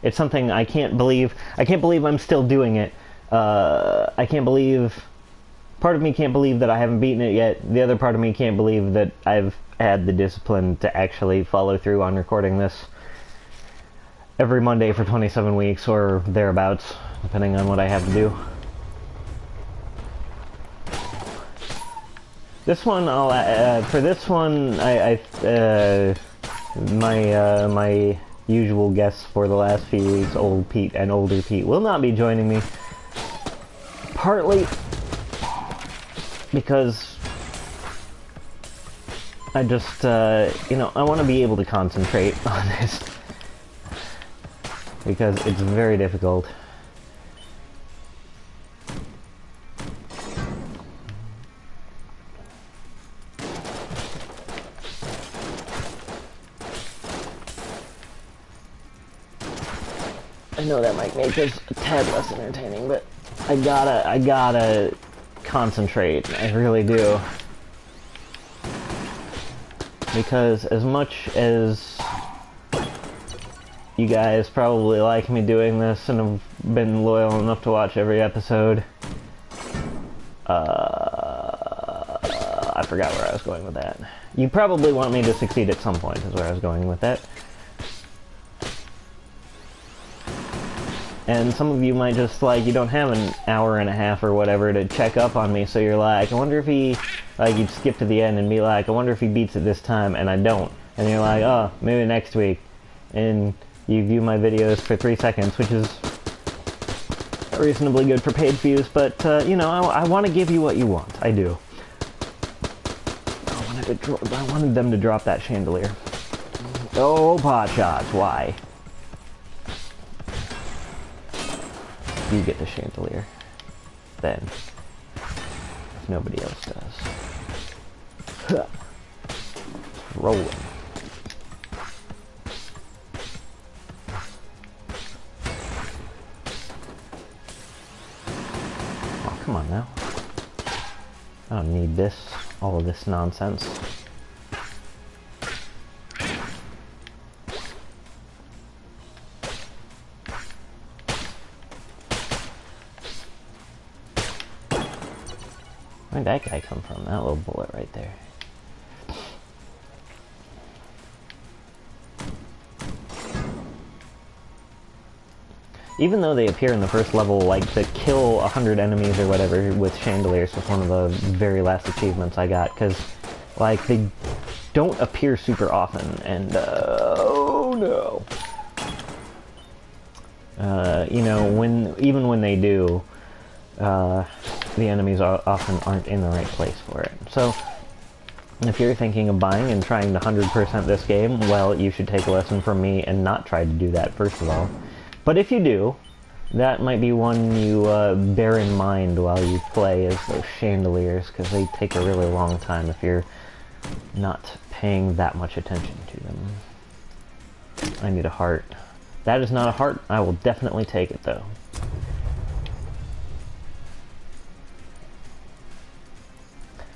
It's something I can't believe. I can't believe I'm still doing it. I can't believe. Part of me can't believe that I haven't beaten it yet. The other part of me can't believe that I've had the discipline to actually follow through on recording this every Monday for 27 weeks or thereabouts, depending on what I have to do. This one, for this one, my usual guests for the last few weeks, Old Pete and Older Pete, will not be joining me. Partly because I just, I want to be able to concentrate on this. Because it's very difficult. I know that might make this a tad less entertaining, but I gotta concentrate. I really do. Because as much as you guys probably like me doing this and have been loyal enough to watch every episode, I forgot where I was going with that. You probably want me to succeed at some point, is where I was going with that. And some of you might just, you don't have an hour and a half or whatever to check up on me, so you're like, I wonder if he, you'd skip to the end and be like, I wonder if he beats it this time, and I don't. And you're like, oh, maybe next week. And you view my videos for 3 seconds, which is reasonably good for paid views, but, I want to give you what you want. I do. I wanted them to drop that chandelier. Oh, pot shots, why? You get the chandelier. Then. If nobody else does. Rolling. Oh, come on now. I don't need this. All of this nonsense. Where'd that guy come from? That little bullet right there. Even though they appear in the first level, to kill 100 enemies or whatever with chandeliers was one of the very last achievements I got, because, they don't appear super often, and, oh no. Even when they do, the enemies often aren't in the right place for it. So, if you're thinking of buying and trying to 100% this game, well, you should take a lesson from me and not try to do that, first of all. But if you do, that might be one you bear in mind while you play, is those chandeliers, because they take a really long time if you're not paying that much attention to them. I need a heart. That is not a heart. I will definitely take it, though.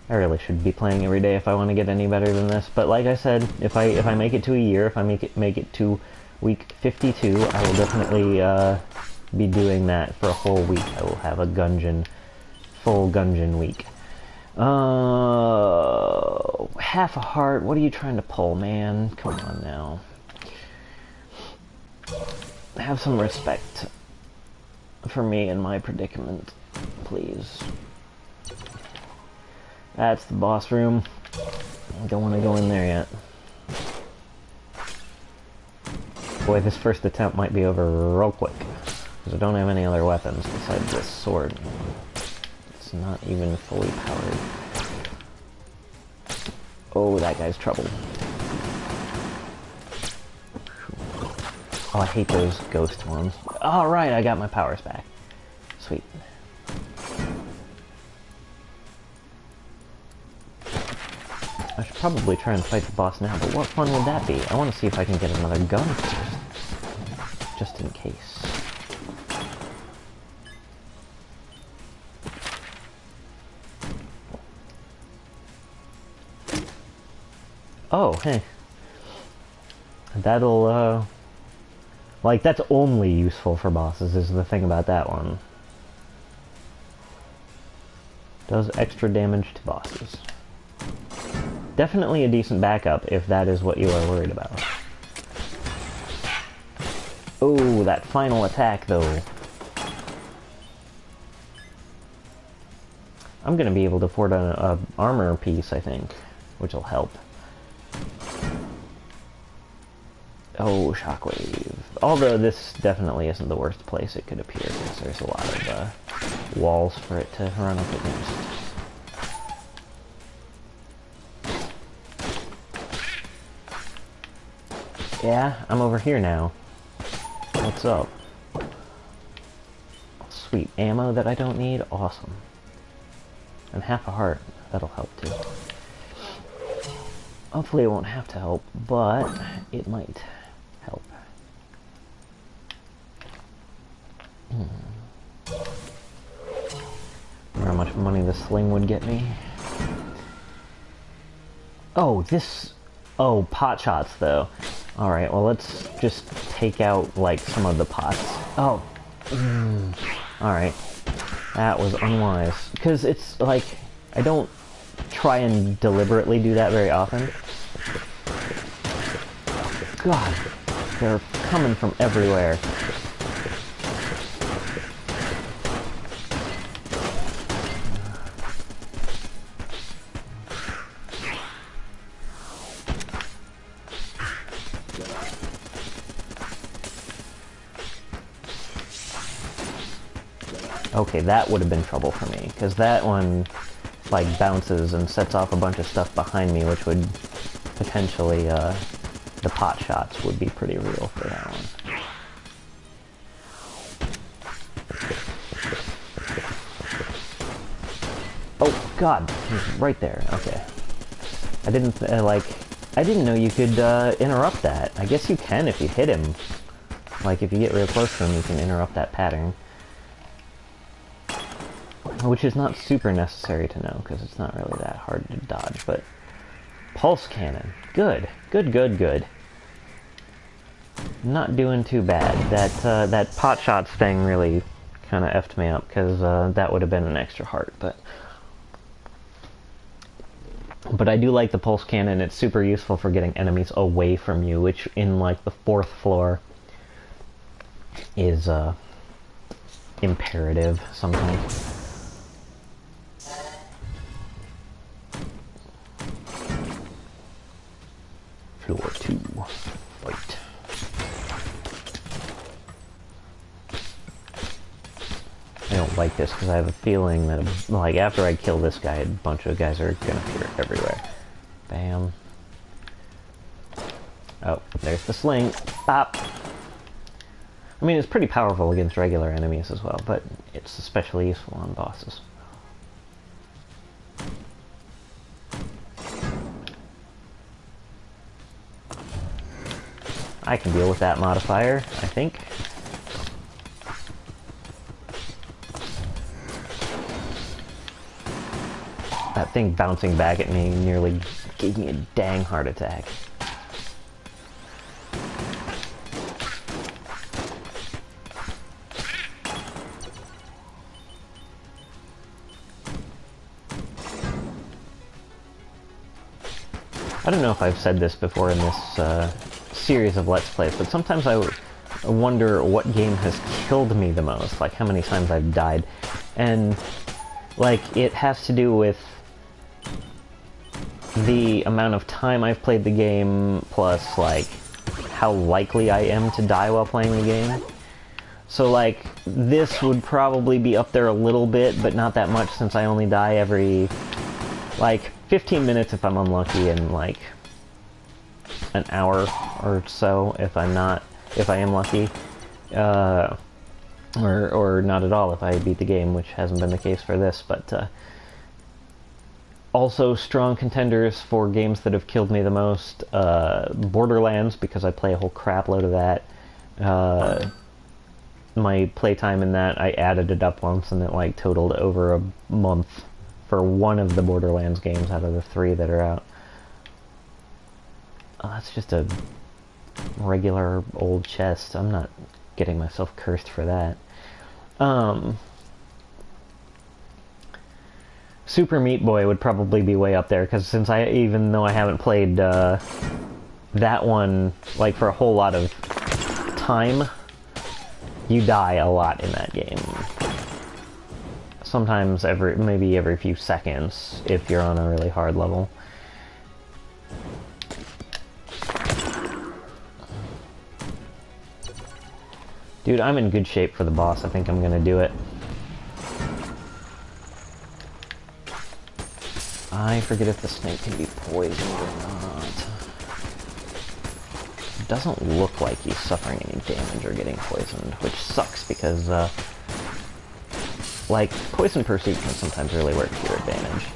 I really should be playing every day if I want to get any better than this, but like I said, if I make it to a year, if I make it to week 52, I will definitely be doing that for a whole week. I will have a full Gungeon week. Half a heart, what are you trying to pull, man? Come on now. Have some respect for me and my predicament, please. That's the boss room. I don't want to go in there yet. Boy, this first attempt might be over real quick, because I don't have any other weapons besides this sword. It's not even fully powered. Oh, that guy's trouble. Oh, I hate those ghost ones. Alright, I got my powers back. Sweet. I should probably try and fight the boss now, but what fun would that be? I want to see if I can get another gun first. Just in case. Oh, hey. That'll Like, that's only useful for bosses, is the thing about that one. Does extra damage to bosses. Definitely a decent backup if that is what you are worried about. Oh, that final attack, though. I'm gonna be able to afford a armor piece, I think, which will help. Oh, shockwave. Although this definitely isn't the worst place it could appear, because there's a lot of walls for it to run up against. Yeah, I'm over here now. What's up? Sweet. Ammo that I don't need? Awesome. And half a heart. That'll help too. Hopefully it won't have to help, but it might help. Wonder how much money this sling would get me. Oh, this... Oh, pot shots, though. Alright, well, let's just take out, like, some of the pots. Oh. Alright. That was unwise. Because it's, like, I don't try and deliberately do that very often. God, they're coming from everywhere. Okay, that would have been trouble for me, because that one, like, bounces and sets off a bunch of stuff behind me, which would potentially, the pot shots would be pretty real for that one. Oh, God, he's right there, okay. I didn't, I didn't know you could, interrupt that. I guess you can if you hit him. Like, if you get real close to him, you can interrupt that pattern. Which is not super necessary to know, because it's not really that hard to dodge, but... Pulse cannon. Good. Good, good, good. Not doing too bad. That pot shots thing really kind of effed me up, because that would have been an extra heart, but... But I do like the pulse cannon. It's super useful for getting enemies away from you, which in, like, the 4th floor is, imperative sometimes. Floor 2. Fight. I don't like this because I have a feeling that, like, after I kill this guy, a bunch of guys are gonna appear everywhere. Bam. Oh, there's the sling. Bop! I mean, it's pretty powerful against regular enemies as well, but it's especially useful on bosses. I can deal with that modifier, I think. That thing bouncing back at me nearly gave me a dang heart attack. I don't know if I've said this before in this series of Let's Plays, but sometimes I wonder what game has killed me the most, like how many times I've died. And, like, it has to do with the amount of time I've played the game, plus, like, how likely I am to die while playing the game. So, like, this would probably be up there a little bit, but not that much since I only die every, like, 15 minutes if I'm unlucky, and, like, an hour or so if I am lucky, or not at all if I beat the game, which hasn't been the case for this, but also strong contenders for games that have killed me the most, Borderlands, because I play a whole crap load of that. My playtime in that, I added it up once and it, like, totaled over a month for one of the Borderlands games out of the 3 that are out. Oh, that's just a regular old chest. I'm not getting myself cursed for that. Super Meat Boy would probably be way up there, because since even though I haven't played that one like for a whole lot of time, you die a lot in that game. Sometimes maybe every few seconds if you're on a really hard level. Dude, I'm in good shape for the boss. I think I'm gonna do it. I forget if the snake can be poisoned or not. It doesn't look like he's suffering any damage or getting poisoned, which sucks because, like, Poison Pursuit can sometimes really work to your advantage.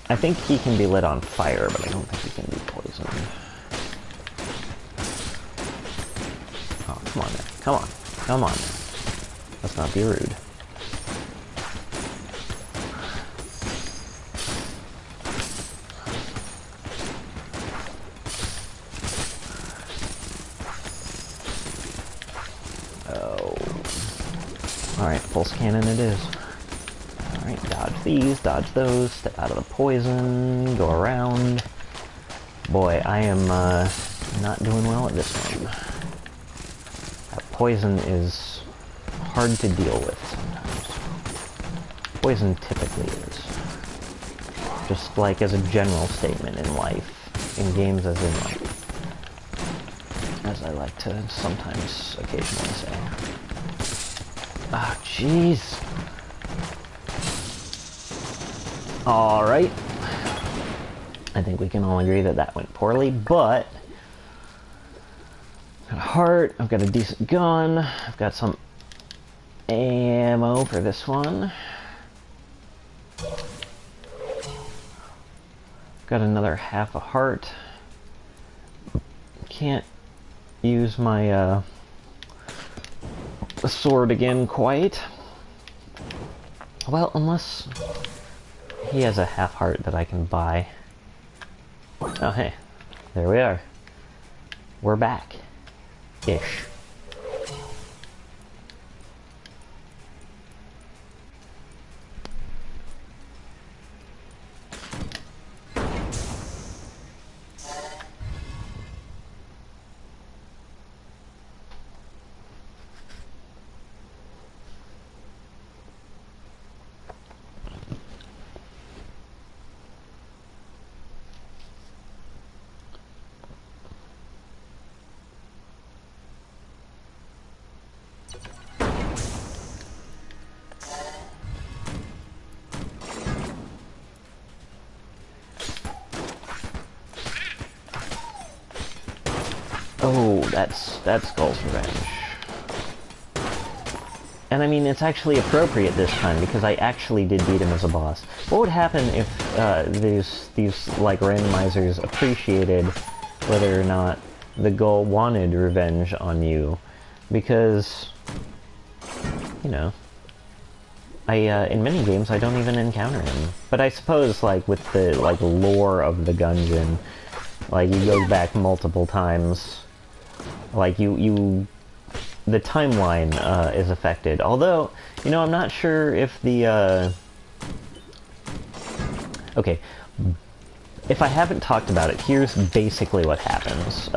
I think he can be lit on fire, but I don't think he can be poisoned. Oh, come on now. Come on. Come on now. Let's not be rude. Alright, pulse cannon it is. Alright, dodge these, dodge those, step out of the poison, go around. Boy, I am not doing well at this one. That poison is hard to deal with sometimes. Poison typically is. Just like as a general statement in life, in games as in life. As I like to sometimes occasionally say. Ah, jeez. Alright. I think we can all agree that that went poorly, but I've got a heart, I've got a decent gun, I've got some ammo for this one. Got another half a heart. Can't use my sword again quite. Well, unless he has a half heart that I can buy. Oh hey, there we are. We're back. Ish. Oh, that's Skull's Revenge. And I mean, it's actually appropriate this time, because I actually did beat him as a boss. What would happen if these like randomizers appreciated whether or not the Gull wanted revenge on you? Because, you know, in many games I don't even encounter him. But I suppose, like, with the like lore of the Gungeon, like, he goes back multiple times. Like, the timeline is affected. Although, you know, I'm not sure if the, okay, if I haven't talked about it, here's basically what happens.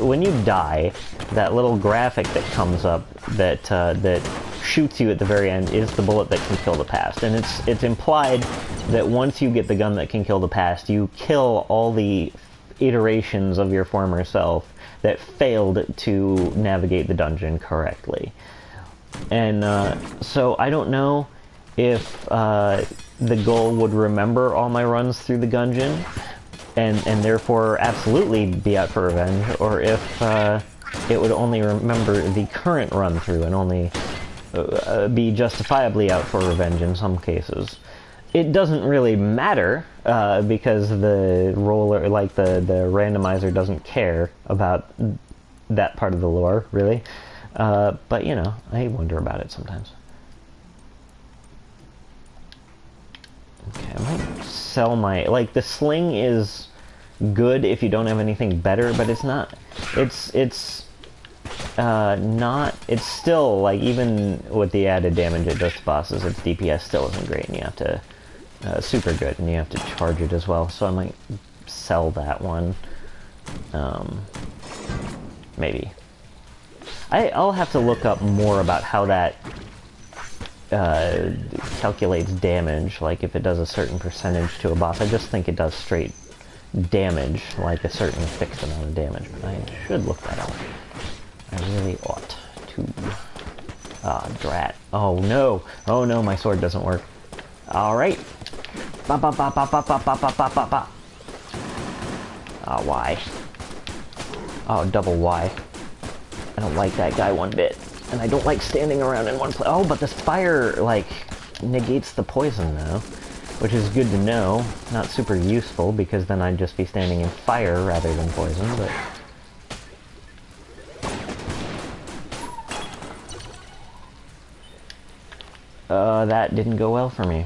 When you die, that little graphic that comes up that, that shoots you at the very end is the bullet that can kill the past. And it's implied that once you get the gun that can kill the past, you kill all the iterations of your former self that failed to navigate the dungeon correctly. And so I don't know if the Gull would remember all my runs through the Gungeon and therefore absolutely be out for revenge, or if it would only remember the current run through and only be justifiably out for revenge in some cases. It doesn't really matter, because the roller, like the randomizer doesn't care about that part of the lore, really. But, you know, I wonder about it sometimes. Okay, I might sell my, like, the sling is good if you don't have anything better, but it's not. It's not. It's still like, even with the added damage it does to bosses, its DPS still isn't great, and you have to super good, and you have to charge it as well. So I might sell that one. Maybe. I'll have to look up more about how that calculates damage, like if it does a certain percentage to a boss. I just think it does straight damage, like a certain fixed amount of damage, but I should look that up. I really ought to. Ah, drat. Oh no! Oh no, my sword doesn't work. Alright. Ba ba ba ba ba ba ba ba ba ba ba. Ah, why? Oh, double Y. I don't like that guy one bit. And I don't like standing around in one place. Oh, but this fire, like, negates the poison, though. Which is good to know. Not super useful, because then I'd just be standing in fire rather than poison, but... that didn't go well for me.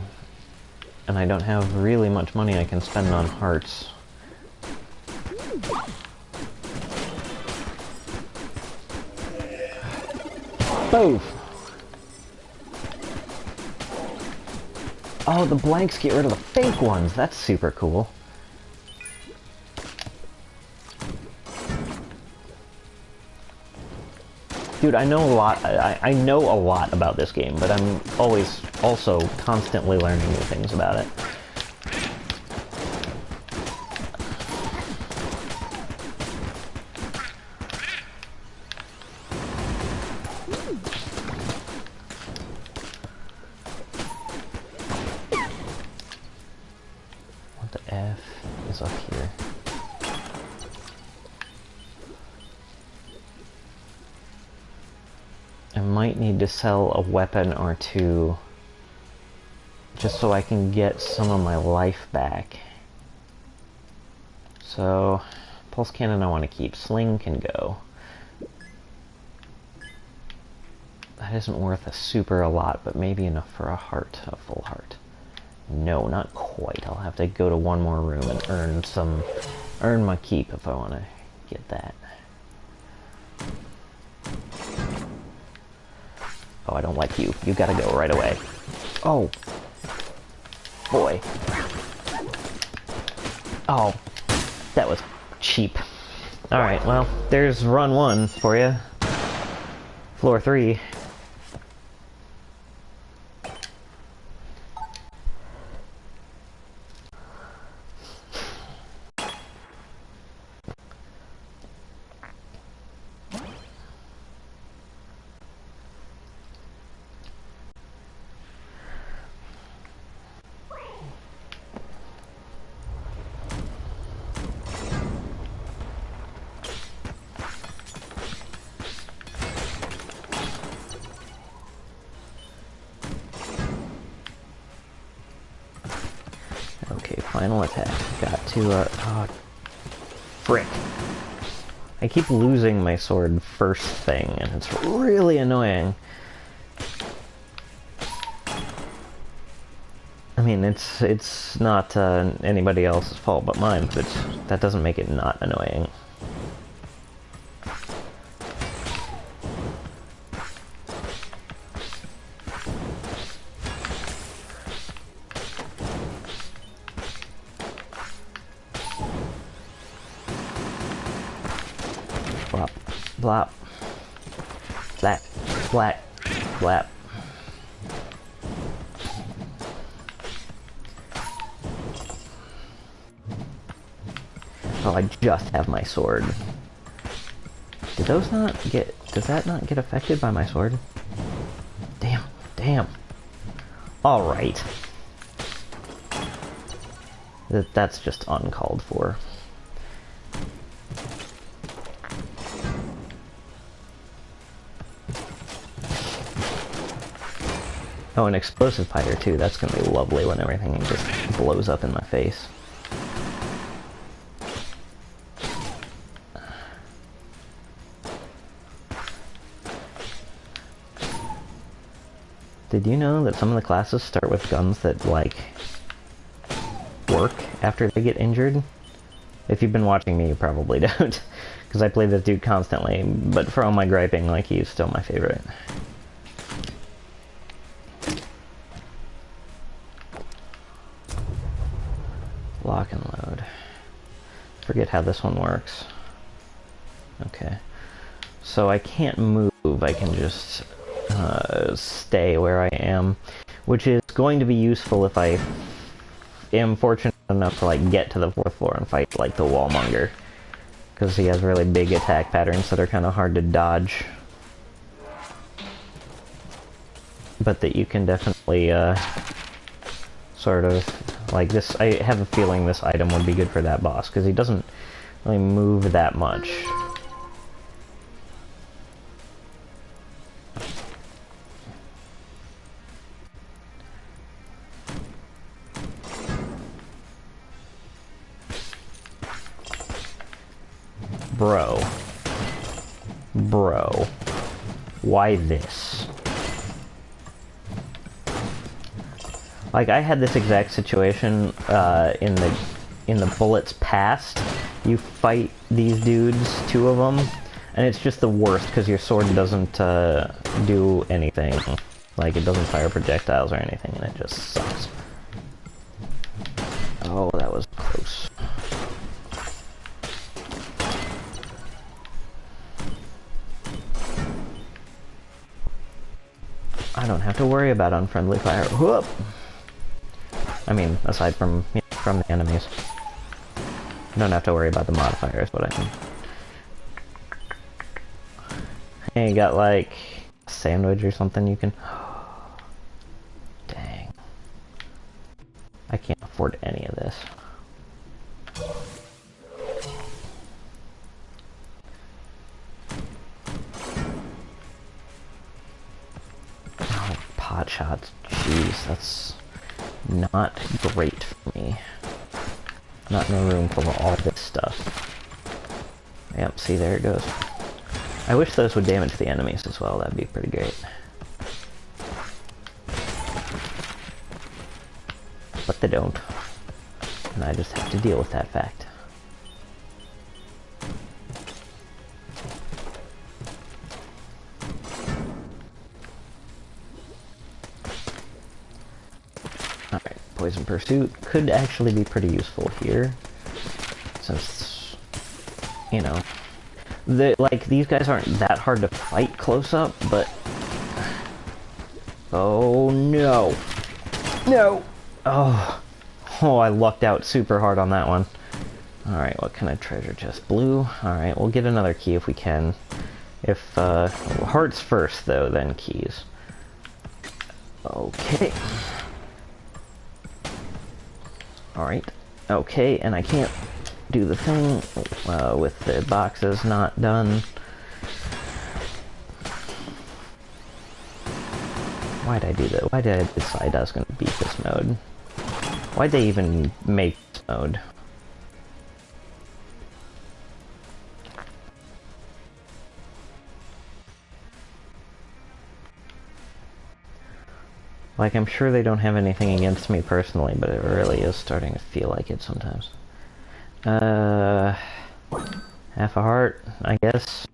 And I don't have really much money I can spend on hearts. Boom! Oh, the blanks get rid of the fake ones. That's super cool. Dude, I know a lot. I know a lot about this game, but I'm always also constantly learning new things about it. What the F is up here? I might need to sell a weapon or two just so I can get some of my life back. So, pulse cannon I want to keep. Sling can go. That isn't worth a lot, but maybe enough for a heart, a full heart. No, not quite. I'll have to go to one more room and earn my keep if I want to get that. Oh, I don't like you. You gotta go right away. Oh. Boy. Oh. That was cheap. Alright, well, there's run 1 for you. Floor 3. Okay, final attack. Got to, oh, frick. I keep losing my sword first thing, and it's really annoying. I mean, it's not anybody else's fault but mine, but that doesn't make it not annoying. Flop, flop, flap, flap, flap. Oh, I just have my sword. Did those not get... Does that not get affected by my sword? Damn, damn. Alright. That's just uncalled for. Oh, an explosive fighter too. That's gonna be lovely when everything just blows up in my face. Did you know that some of the classes start with guns that, like, work after they get injured? If you've been watching me, you probably don't. Because I play this dude constantly, but for all my griping, like, he's still my favorite. Lock and load. Forget how this one works. Okay. So I can't move, I can just stay where I am, which is going to be useful if I am fortunate enough to like get to the 4th floor and fight like the Wallmonger, because he has really big attack patterns that are kind of hard to dodge, but that you can definitely sort of like this. I have a feeling this item would be good for that boss because he doesn't really move that much. Bro, why this? Like, I had this exact situation in the bullets past. You fight these dudes, 2 of them, and it's just the worst because your sword doesn't do anything. Like, it doesn't fire projectiles or anything, and it just sucks. Oh, that was close. I don't have to worry about unfriendly fire. Whoop! I mean, aside from, you know, from the enemies. I don't have to worry about the modifiers, but I mean. Hey, you got like a sandwich or something you can... Dang. I can't afford any of this. Pot shots, jeez, that's not great for me. Not in a room full of all this stuff. Yep, see, there it goes. I wish those would damage the enemies as well, that'd be pretty great. But they don't. And I just have to deal with that fact. Alright, Poison Pursuit could actually be pretty useful here. Since, you know, like, these guys aren't that hard to fight close up, but... Oh, no! No! Oh, I lucked out super hard on that one. Alright, what kind of treasure chest? Blue? Alright, we'll get another key if we can. If, hearts first, though, then keys. Okay. Alright. Okay, and I can't do the thing with the boxes not done. Why'd I do that? Why did I decide I was going to beat this mode? Why'd they even make this mode? Like, I'm sure they don't have anything against me personally, but it really is starting to feel like it sometimes. Half a heart, I guess.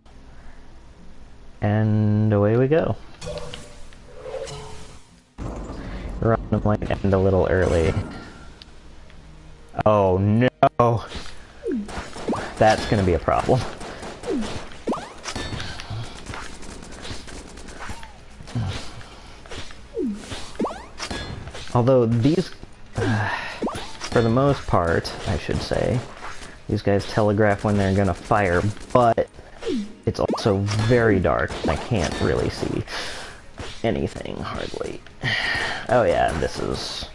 And away we go. Run might end a little early. Oh no! That's gonna be a problem. Although these, for the most part, I should say, these guys telegraph when they're gonna fire, but it's also very dark, and I can't really see anything, hardly. Oh yeah, this is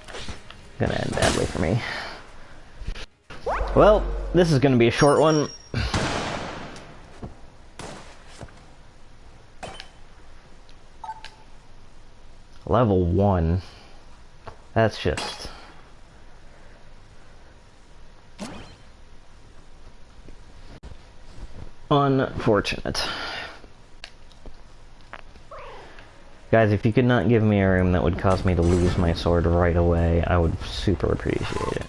gonna end badly for me. Well, this is gonna be a short one. Level 1. That's just... unfortunate. Guys, if you could not give me a room that would cause me to lose my sword right away, I would super appreciate it.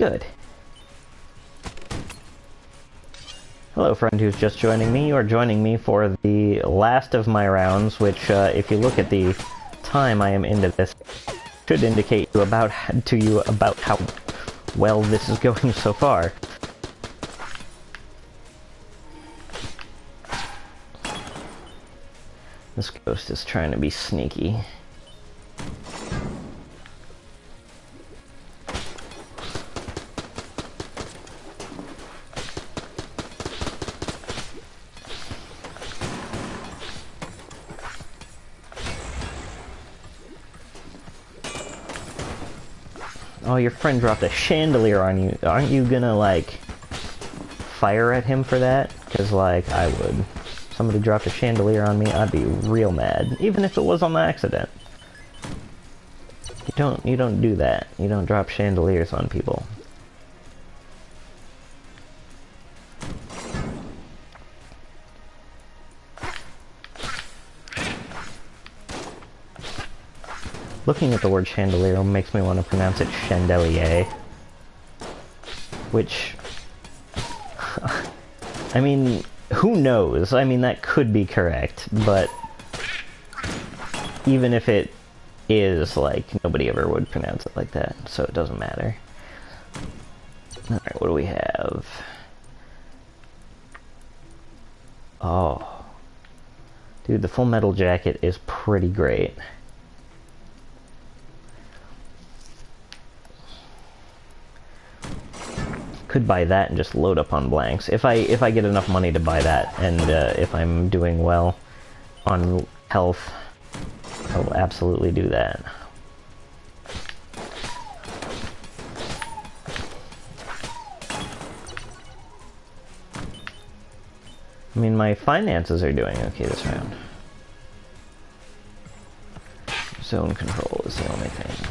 Good. Hello, friend who's just joining me. You are joining me for the last of my rounds, which, if you look at the time I am into this, should indicate to you about how well this is going so far. This ghost is trying to be sneaky. Oh, your friend dropped a chandelier on you. Aren't you gonna, like, fire at him for that? Because, like, I would. Somebody dropped a chandelier on me, I'd be real mad. Even if it was on accident. You don't do that. You don't drop chandeliers on people. Looking at the word chandelier makes me want to pronounce it chandelier. Which... I mean, who knows? I mean, that could be correct, but... even if it is, like, nobody ever would pronounce it like that, so it doesn't matter. Alright, what do we have? Oh. Dude, the Full Metal Jacket is pretty great. Could buy that and just load up on blanks. If I get enough money to buy that, and if I'm doing well on health, I will absolutely do that. I mean, my finances are doing okay this round. Zone control is the only thing.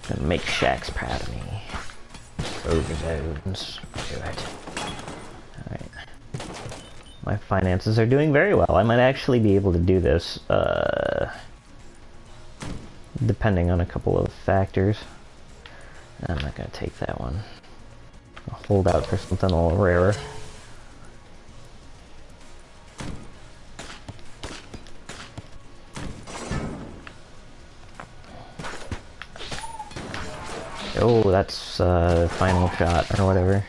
Gonna make Shax proud of me. Over zones. Do it. Alright. My finances are doing very well. I might actually be able to do this, depending on a couple of factors. I'm not gonna take that one. I'll hold out for something a little rarer. Oh, that's final shot or whatever.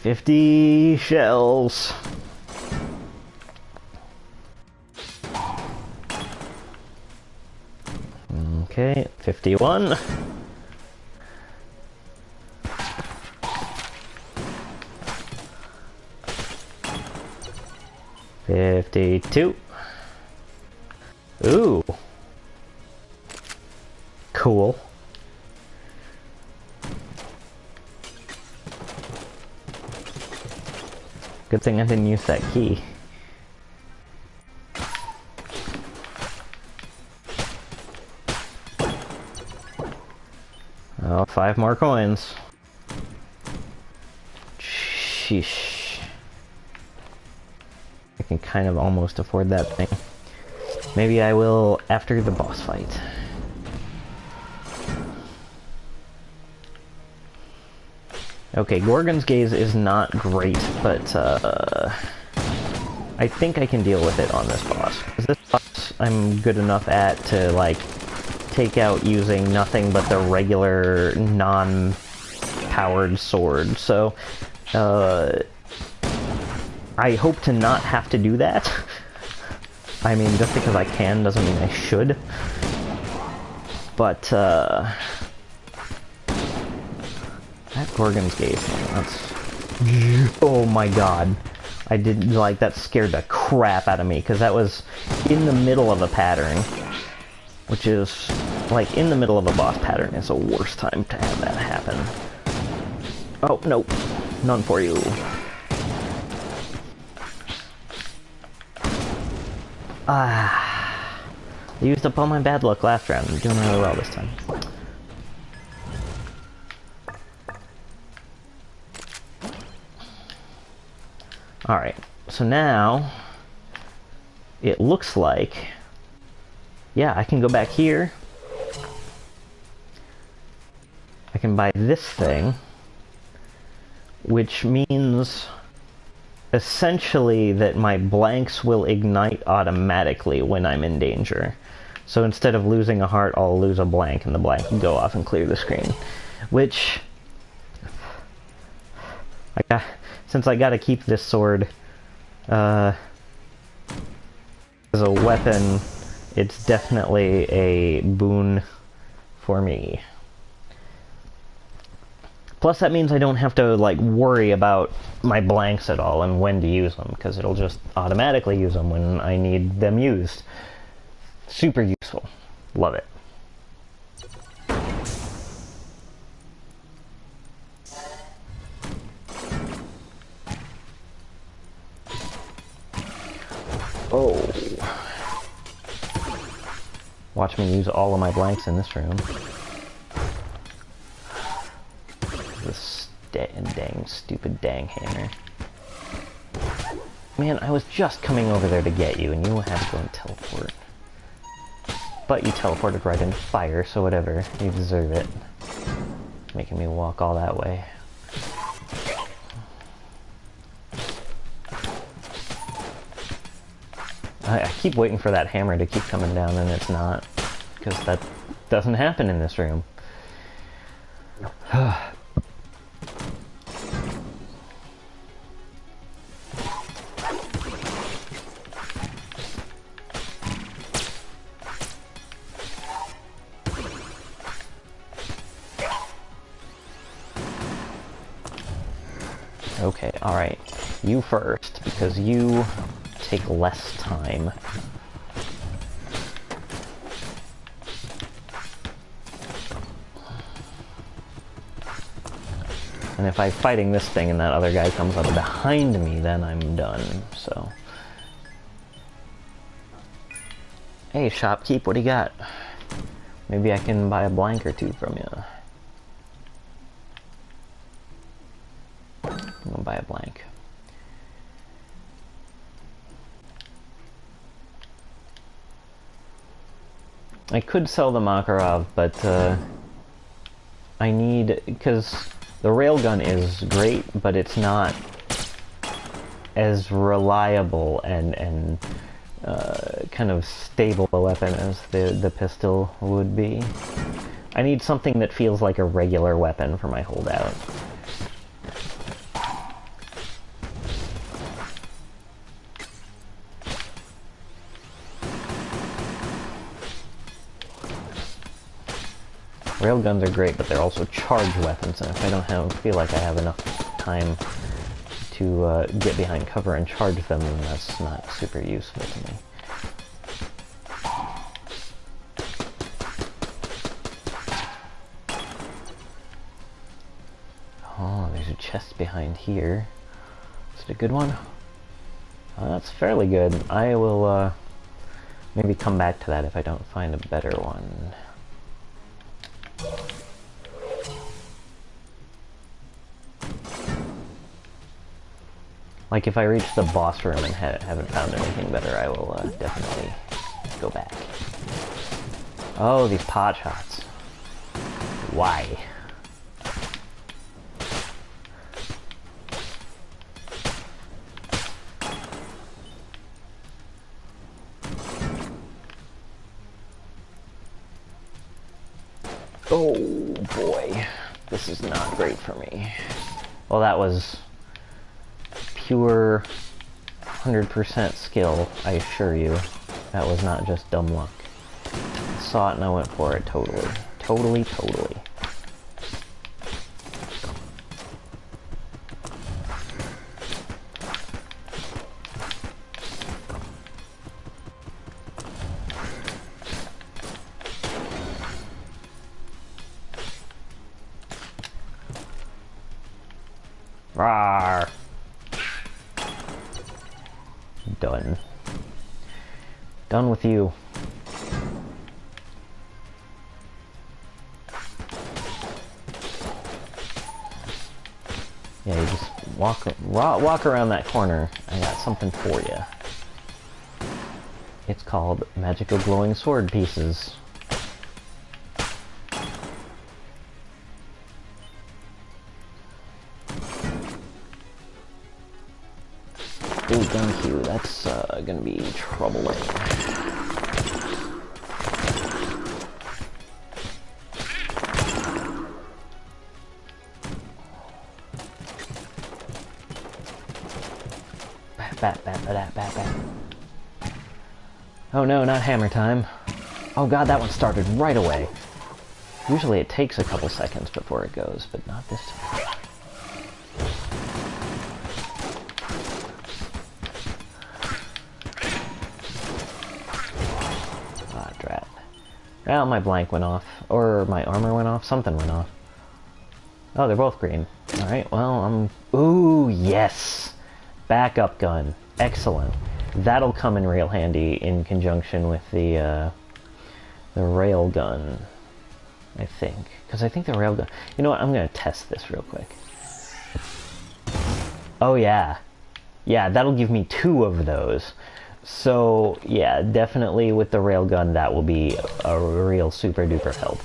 $50 shells. Okay, 51. $52. Ooh. Cool. Good thing I didn't use that key. Oh, 5 more coins. Sheesh. I can kind of almost afford that thing. Maybe I will after the boss fight. Okay, Gorgon's Gaze is not great, but I think I can deal with it on this boss. 'Cause this boss I'm good enough at to, like, take out using nothing but the regular non-powered sword. So, I hope to not have to do that. I mean, just because I can doesn't mean I should. But, that Gorgon's Gaze thing, that's... oh my god. I did, like, that scared the crap out of me, because that was in the middle of a pattern. Which is, like, in the middle of a boss pattern is the worst time to have that happen. Oh, nope. None for you. Ah, I used up all my bad luck last round. I'm doing really well this time. Alright, so now it looks like yeah, I can go back here. I can buy this thing, which means essentially that my blanks will ignite automatically when I'm in danger. So instead of losing a heart, I'll lose a blank, and the blank can go off and clear the screen. Which, since I gotta keep this sword as a weapon, it's definitely a boon for me. Plus that means I don't have to, like, worry about my blanks at all and when to use them, because it'll just automatically use them when I need them used. Super useful. Love it. Oh. Watch me use all of my blanks in this room. This dang, stupid dang hammer. Man, I was just coming over there to get you, and you had to go and teleport. But you teleported right into fire, so whatever. You deserve it. Making me walk all that way. I keep waiting for that hammer to keep coming down, and it's not. Because that doesn't happen in this room. Okay, alright. You first, because you take less time. And if I'm fighting this thing and that other guy comes up behind me, then I'm done, so. Hey, shopkeep, what do you got? Maybe I can buy a blank or two from you. I'm gonna buy a blank. I could sell the Makarov, but I need, because the railgun is great, but it's not as reliable and kind of stable a weapon as the pistol would be. I need something that feels like a regular weapon for my holdout. Railguns are great, but they're also charge weapons, and if I don't feel like I have enough time to get behind cover and charge them, then that's not super useful to me. Oh, there's a chest behind here. Is it a good one? That's fairly good. I will maybe come back to that if I don't find a better one. Like, if I reach the boss room and haven't found anything better, I will definitely go back. Oh, these pot shots. Why? Oh boy, this is not great for me. Well, that was pure 100% skill, I assure you. That was not just dumb luck. I saw it and I went for it totally. Totally. Rawr! Done. Done with you. Yeah, you just walk around that corner. I got something for you. It's called Magical Glowing Sword Pieces. Ooh, Gungeon, that's gonna be troubling. Bat. Oh no, not hammer time. Oh god, that one started right away. Usually it takes a couple seconds before it goes, but not this time. Ah, drat. Well, my blank went off. Or my armor went off. Something went off. Oh, they're both green. Alright, well, Ooh, yes! Backup gun. Excellent. That'll come in real handy in conjunction with the rail gun, I think. Because I think the rail gun... You know what? I'm going to test this real quick. Oh, yeah. Yeah, that'll give me 2 of those. So, yeah, definitely with the rail gun, that will be a real super duper help.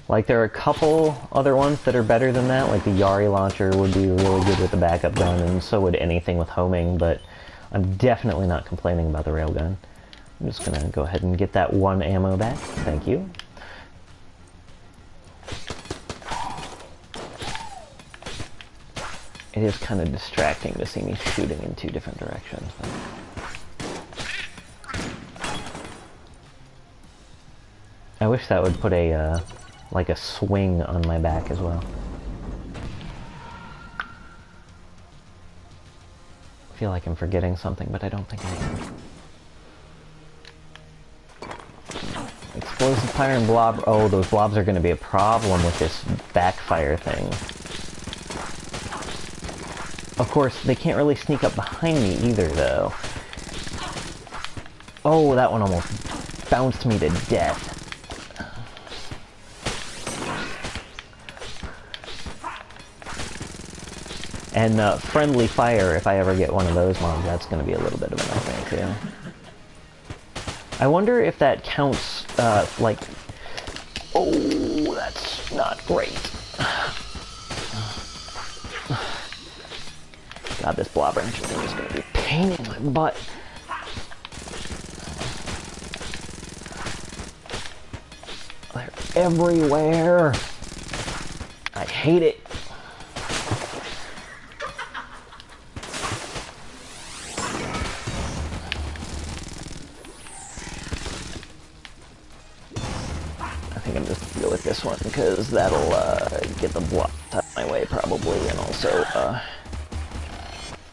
Like, there are a couple other ones that are better than that, like the Yari launcher would be really good with the backup gun, and so would anything with homing, but I'm definitely not complaining about the railgun. I'm just gonna go ahead and get that 1 ammo back. Thank you. It is kind of distracting to see me shooting in 2 different directions. But... I wish that would put a, like a swing on my back as well. I feel like I'm forgetting something, but I don't think I am. Explosive fire and blob. Oh, those blobs are going to be a problem with this backfire thing. Of course, they can't really sneak up behind me either, though. Oh, that one almost bounced me to death. And friendly fire, if I ever get one of those mobs, that's going to be a little bit of a nightmare, too. I wonder if that counts, like... Oh, that's not great. God, this blob rancher thing is going to be a pain in my butt. They're everywhere. I hate it. This one, because that'll get the block out of my way probably, and also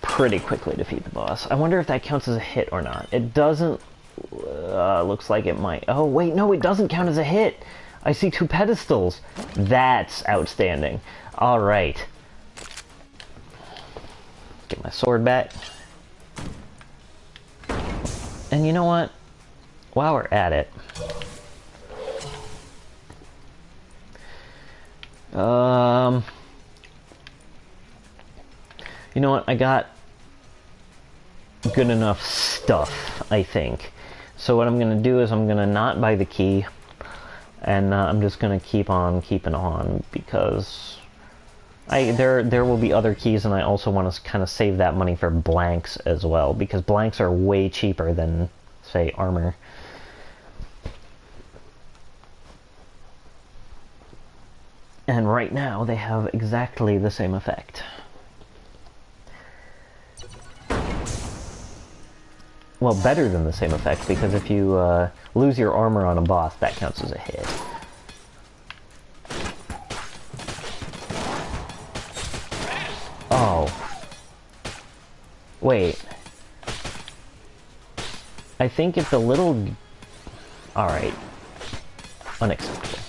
pretty quickly defeat the boss. I wonder if that counts as a hit or not. It doesn't. Looks like it might. Oh wait, no, it doesn't count as a hit. I see 2 pedestals. That's outstanding. All right. Get my sword back. And you know what? While we're at it. You know what, I got good enough stuff, I think. So what I'm gonna do is I'm gonna not buy the key, and I'm just gonna keep on keeping on, because there will be other keys, and I also want to kind of save that money for blanks as well, because blanks are way cheaper than, say, armor. And right now, they have exactly the same effect. Well, better than the same effect, because if you lose your armor on a boss, that counts as a hit. Oh. Wait. I think if the little... Alright. Unacceptable.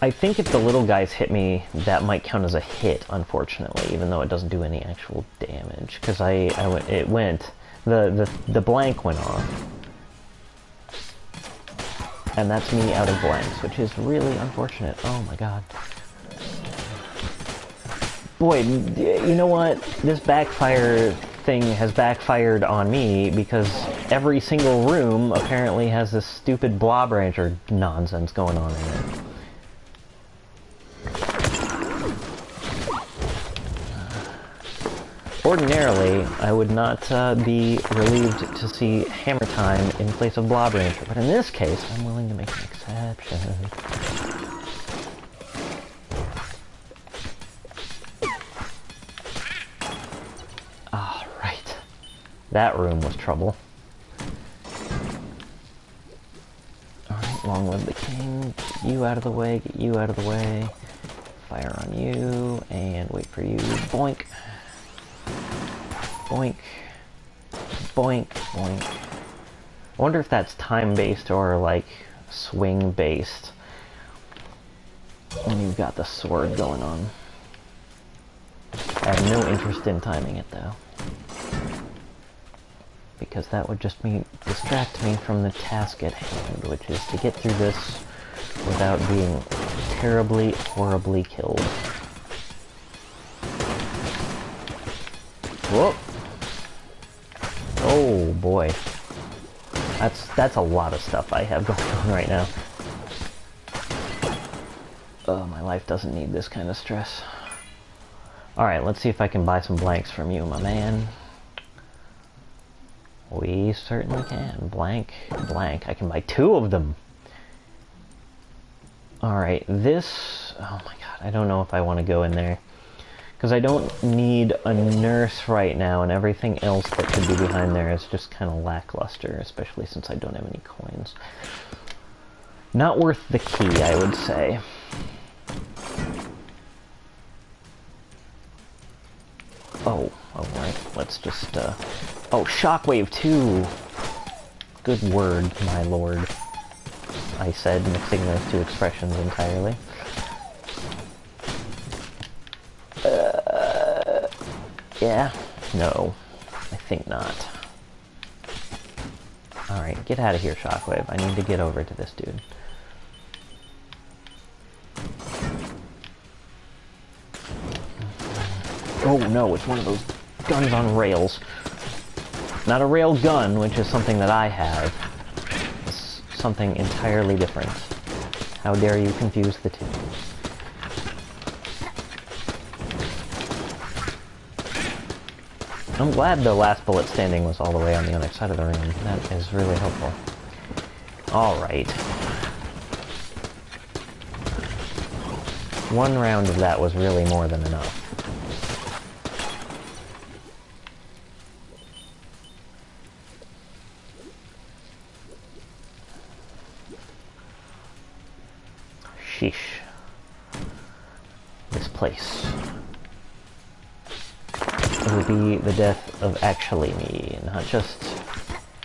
I think if the little guys hit me, that might count as a hit, unfortunately, even though it doesn't do any actual damage. Because it went... The blank went off. And that's me out of blanks, which is really unfortunate. Oh my god. Boy, you know what? This backfire thing has backfired on me because every single room apparently has this stupid blob rancher nonsense going on in it. Ordinarily, I would not be relieved to see hammer time in place of blob rancher, but in this case, I'm willing to make an exception. Alright. That room was trouble. Alright, long live the king. Get you out of the way, get you out of the way. Fire on you, and wait for you. Boink. Boink. Boink. Boink. I wonder if that's time-based or, like, swing-based when you've got the sword going on. I have no interest in timing it, though. Because that would just distract me from the task at hand, which is to get through this without being terribly, horribly killed. Whoop! Oh boy. That's a lot of stuff I have going on right now. Oh, my life doesn't need this kind of stress. Alright, let's see if I can buy some blanks from you, my man. We certainly can. Blank, blank. I can buy 2 of them. Alright, this... Oh my god, I don't know if I want to go in there. Because I don't need a nurse right now, and everything else that could be behind there is just kind of lackluster, especially since I don't have any coins. Not worth the key, I would say. Oh, alright, let's just, Oh, Shockwave 2! Good word, my lord. I said, mixing those 2 expressions entirely. Yeah? No. I think not. Alright, get out of here, Shockwave. I need to get over to this dude. Oh no, it's one of those guns on rails. Not a rail gun, which is something that I have. It's something entirely different. How dare you confuse the two? I'm glad the last bullet standing was all the way on the other side of the room. That is really helpful. Alright. One round of that was really more than enough. Sheesh. This place. It will be the death of actually me, not just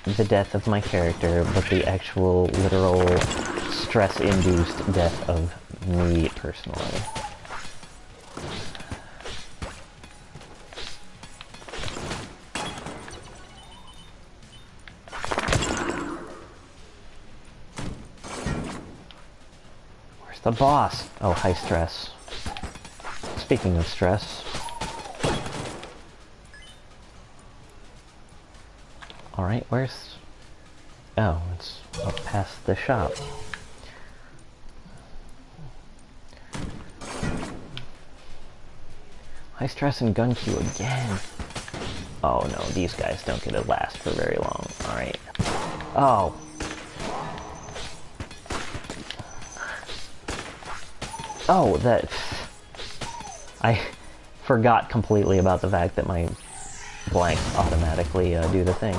the death of my character, but the actual, literal, stress-induced death of me personally. Where's the boss? Oh, high stress. Speaking of stress... Alright, where's... Oh, it's up past the shop. High stress and gun queue again. Oh no, these guys don't get to last for very long. Alright. Oh. Oh, that... I forgot completely about the fact that my blanks automatically do the thing.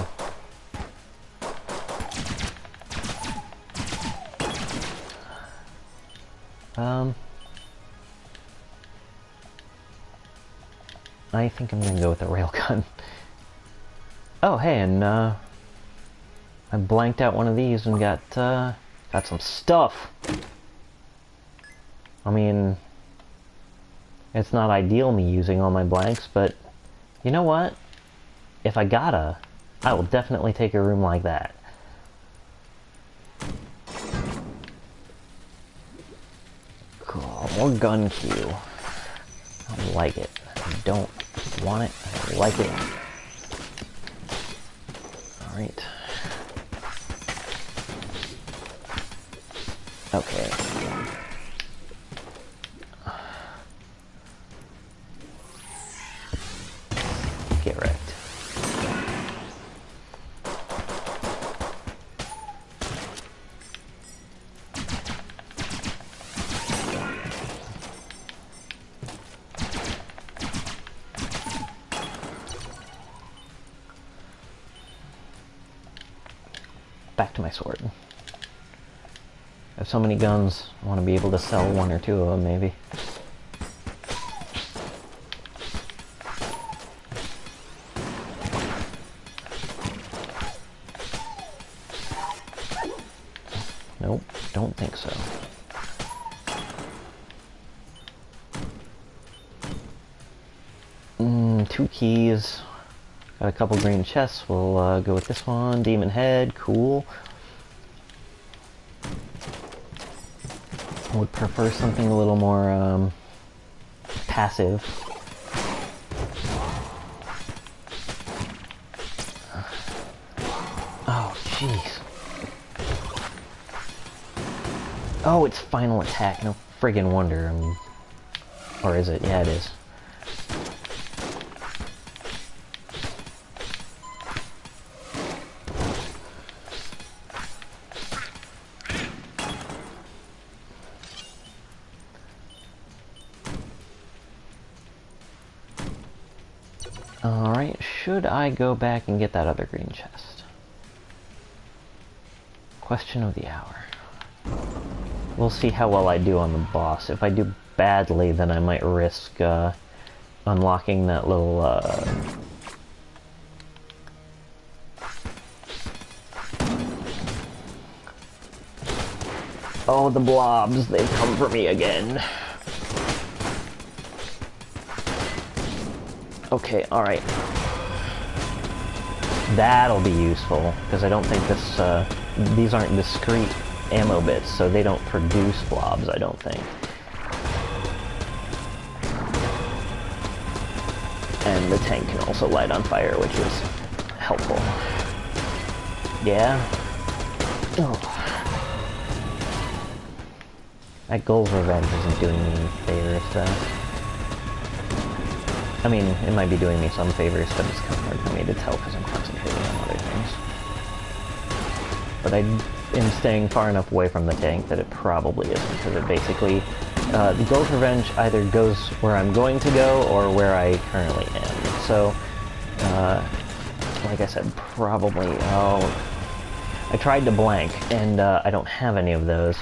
I think I'm gonna go with a railgun. Oh, hey, and I blanked out one of these and got some stuff. I mean, it's not ideal me using all my blanks, but you know what? If I gotta, I will definitely take a room like that. Cool, more gun queue. I like it. don't want it. I like it. Alright. Okay. Get wrecked. Back to my sword. I have so many guns, I want to be able to sell one or two of them, maybe. Nope, don't think so. Two keys. Got a couple green chests. We'll go with this one. Demon head, cool. Would prefer something a little more passive. Oh, jeez. Oh, it's final attack. No friggin' wonder. Or is it? Yeah, it is. Alright, should I go back and get that other green chest? Question of the hour. We'll see how well I do on the boss. If I do badly, then I might risk unlocking that little Oh, the blobs, they've come for me again. Okay, alright. That'll be useful, because I don't think these aren't discrete ammo bits, so they don't produce blobs, I don't think. And the tank can also light on fire, which is helpful. Yeah? Oh. That Gull's Revenge isn't doing me any favors, though. I mean, it might be doing me some favors, but it's kind of hard for me to tell because I'm concentrating on other things. But I am staying far enough away from the tank that it probably isn't, because it basically... the Gull's Revenge either goes where I'm going to go or where I currently am. So, like I said, probably... Oh, I tried to blank, and I don't have any of those.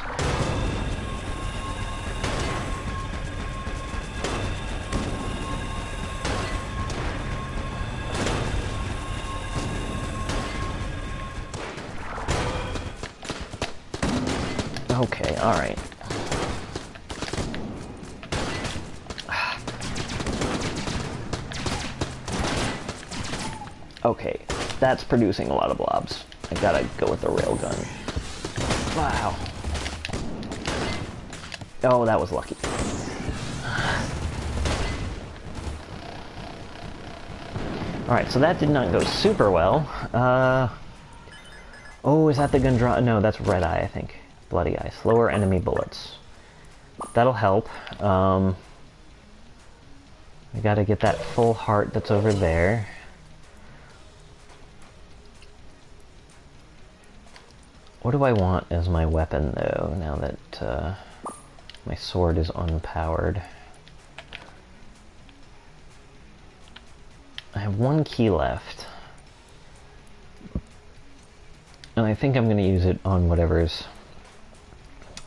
Okay, alright. Okay, that's producing a lot of blobs. I gotta go with the railgun. Wow. Oh, that was lucky. Alright, so that did not go super well. Oh, is that the Gungeon? No, that's Red Eye, I think. Bloody Eye. Slower enemy bullets. That'll help. I gotta get that full heart that's over there. What do I want as my weapon, though, now that my sword is unpowered? I have one key left. And I think I'm going to use it on whatever's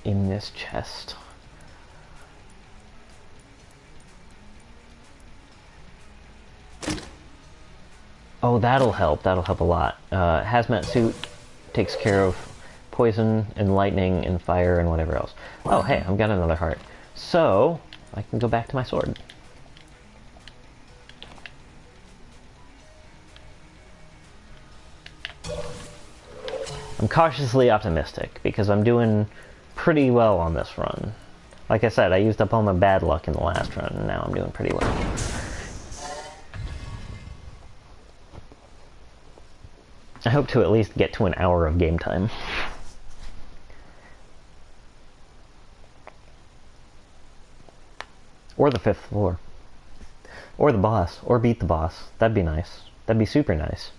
in this chest. Oh, that'll help. That'll help a lot. Hazmat suit takes care of poison and lightning and fire and whatever else. Oh, hey, I've got another heart. So, I can go back to my sword. I'm cautiously optimistic because I'm doing pretty well on this run. Like I said, I used up all my bad luck in the last run, and now I'm doing pretty well. I hope to at least get to an hour of game time. Or the 5th floor. Or the boss. Or beat the boss. That'd be nice. That'd be super nice.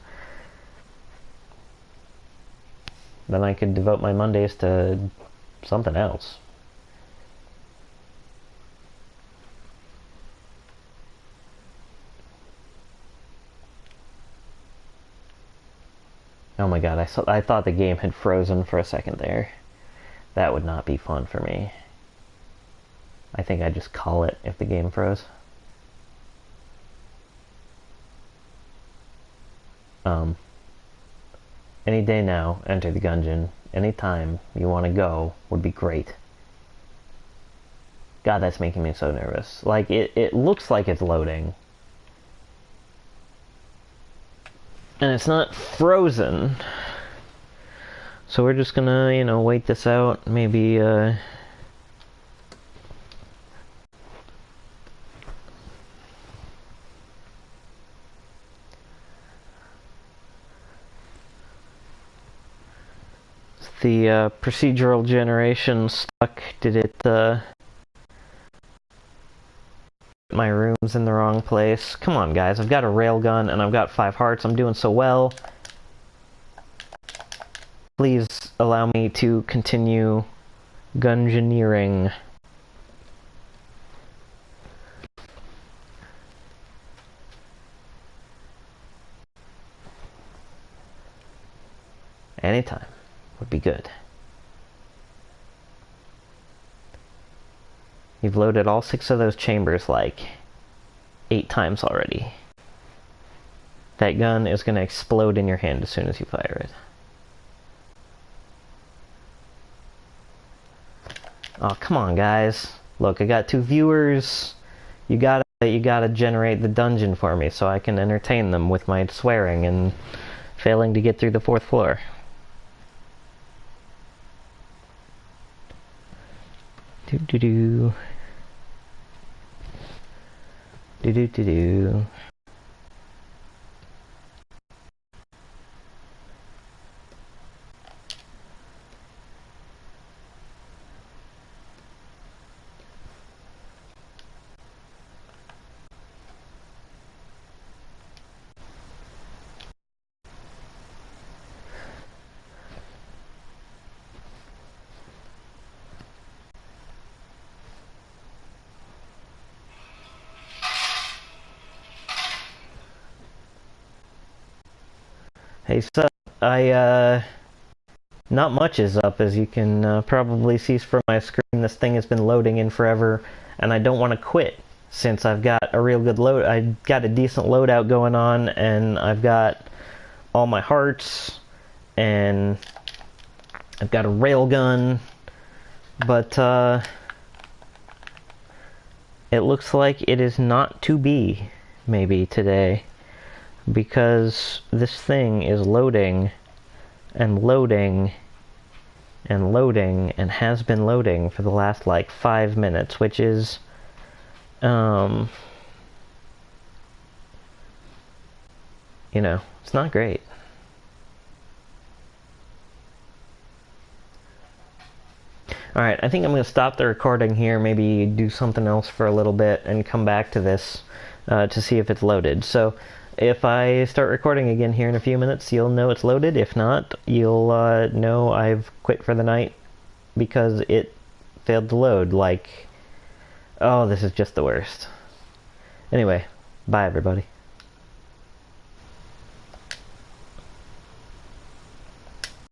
Then I could devote my Mondays to something else. Oh my god, I thought the game had frozen for a second there. That would not be fun for me. I think I'd just call it if the game froze. Any day now, enter the Gungeon. Any time you want to go would be great. God, that's making me so nervous. Like, it looks like it's loading. And it's not frozen. So we're just gonna, you know, wait this out. Maybe, the procedural generation stuck. Did it put my rooms in the wrong place? Come on, guys. I've got a railgun and I've got 5 hearts. I'm doing so well. Please allow me to continue gungeoneering. Anytime would be good. You've loaded all 6 of those chambers like 8 times already. That gun is going to explode in your hand as soon as you fire it. Oh, come on, guys. Look, I got 2 viewers. You gotta generate the dungeon for me so I can entertain them with my swearing and failing to get through the 4th floor. Do-do-do. Do-do-do-do. Hey, so, not much is up, as you can probably see from my screen. This thing has been loading in forever, and I don't want to quit, since I've got a real good load. I've got a decent loadout going on, and I've got all my hearts, and I've got a railgun, but, it looks like it is not to be, maybe, today. Because this thing is loading and loading and loading and has been loading for the last like 5 minutes, which is you know, it's not great. Alright, I think I'm going to stop the recording here, maybe do something else for a little bit and come back to this to see if it's loaded. So if I start recording again here in a few minutes, you'll know it's loaded. If not, you'll know I've quit for the night because it failed to load. Like, oh, this is just the worst. Anyway, bye everybody.